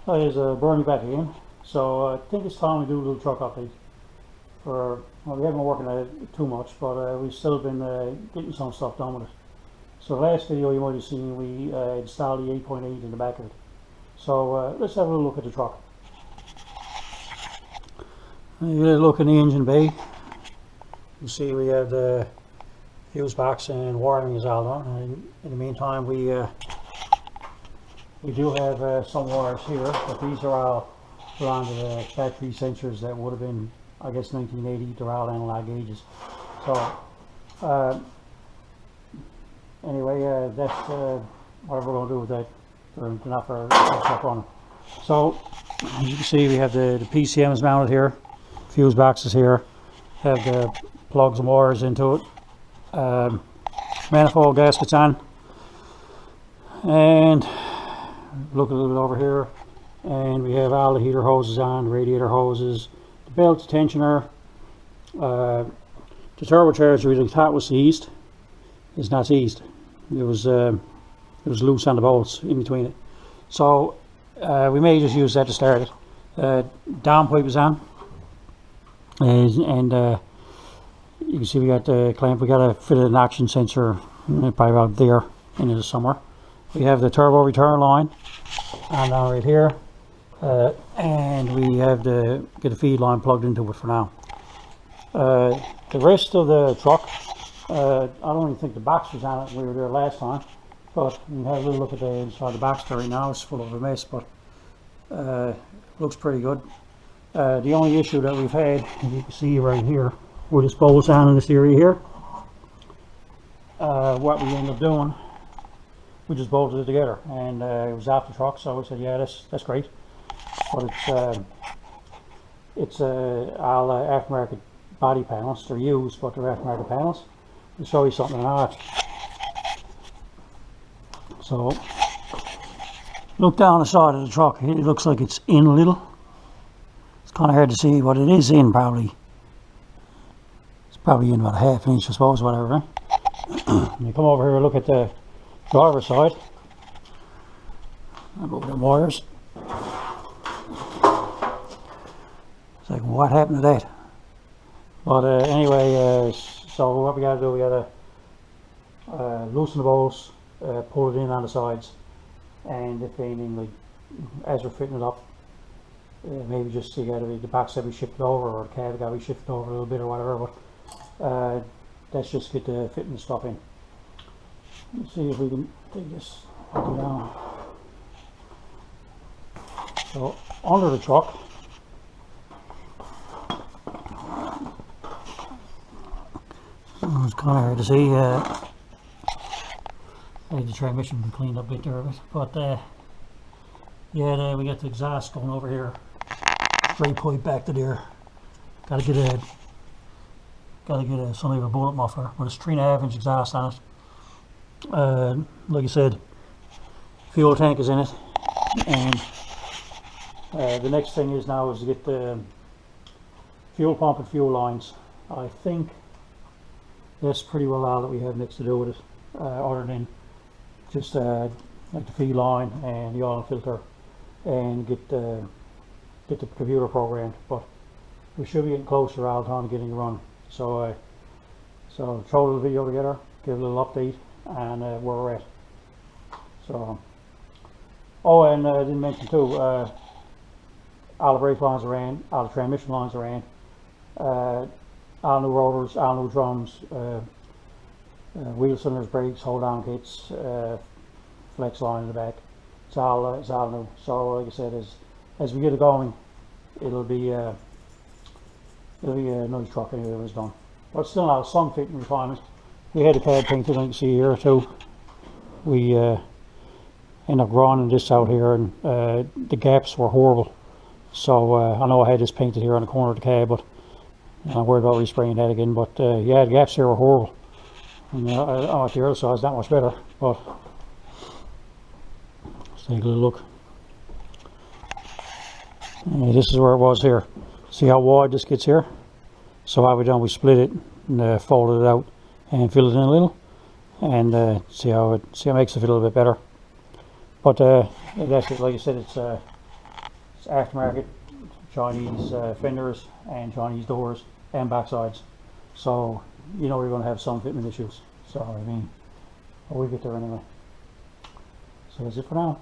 Hi, it's Bernie back again. So I think it's time we do a little truck update. Well, we haven't been working at it too much, but we've still been getting some stuff done with it. So the last video you might have seen, we installed the 8.8 in the back of it. So let's have a little look at the truck. You get a look in the engine bay. You see we have the fuse box and wiring is all done. And in the meantime, we do have some wires here, but these are all around the factory sensors that would have been, I guess, 1980. They're all analog gauges. So anyway, that's whatever we're going to do with that. They're not for stuff running. So as you can see, we have the PCMs mounted here, fuse boxes here, have the plugs and wires into it, manifold gaskets on, and look a little bit over here, and we have all the heater hoses on, the radiator hoses, the belt tensioner, the turbocharger we thought was seized. It's not seized. It was loose on the bolts in between it. So we may just use that to start it. Downpipe is on, and you can see we got the clamp. We got to fit an oxygen sensor probably about there in it somewhere. We have the turbo return line on down right here, and we have to get a feed line plugged into it for now. The rest of the truck, I don't even think the box was on it when we were there last time, but we have a little look at the inside the box there right now. It's full of a mess, but looks pretty good. The only issue that we've had, as you can see right here, with this bolts on in this area here, what we ended up doing, we just bolted it together, and it was off the truck, so we said, yeah, that's great. But it's all aftermarket body panels. They're used, but they're aftermarket panels. I'll show you something in art. So look down the side of the truck. It looks like it's in a little. It's kind of hard to see what it is in. Probably it's probably in about a half inch, I suppose, whatever. And you come over here and look at the driver's side. I'll go with the wires. It's like, what happened to that? But anyway, so what we got to do, we got to loosen the bolts, pull it in on the sides, and if anything, like as we're fitting it up, maybe just see the box that we shifted over, or the cab got to be shifted over a little bit or whatever. But let's just get the fitting stuff in. Let's see if we can take this down. So under the truck, it's kind of hard to see. The transmission been cleaned up a bit there, but yeah, we got the exhaust going over here, straight pipe back to there. Got to get a some of a bullet muffler, but it's 3.5 inch exhaust on it. Like I said, fuel tank is in it, and the next thing is now is to get the fuel pump and fuel lines. I think that's pretty well all that we have next to do with it, other than just like the feed line and the oil filter, and get the computer programmed. But we should be getting closer all the time to getting it run. So so throw the video together, give a little update and where we're at. So, oh, and I didn't mention too, all the brake lines are in, all the transmission lines are in, all new rotors, all new drums, wheel cylinders, brakes, hold down kits, flex line in the back. It's all new. So like I said, as we get it going, it'll be a nice truck anyway when it's done. But still not some fitting refinements. We had the cab painted, like you can see here too. We ended up grinding this out here, and the gaps were horrible. So I know I had this painted here on the corner of the cab, but I'm not worried about respraying that again. But yeah, the gaps here were horrible. And at the other side, it's not much better. But let's take a little look. This is where it was here. See how wide this gets here? So what we done, we split it and folded it out and filled it in a little, and see how it makes it feel a little bit better. But that's it. Like I said, it's It's aftermarket Chinese fenders and Chinese doors and backsides. So you know you're going to have some fitment issues. So I mean, we'll get there anyway. So that's it for now.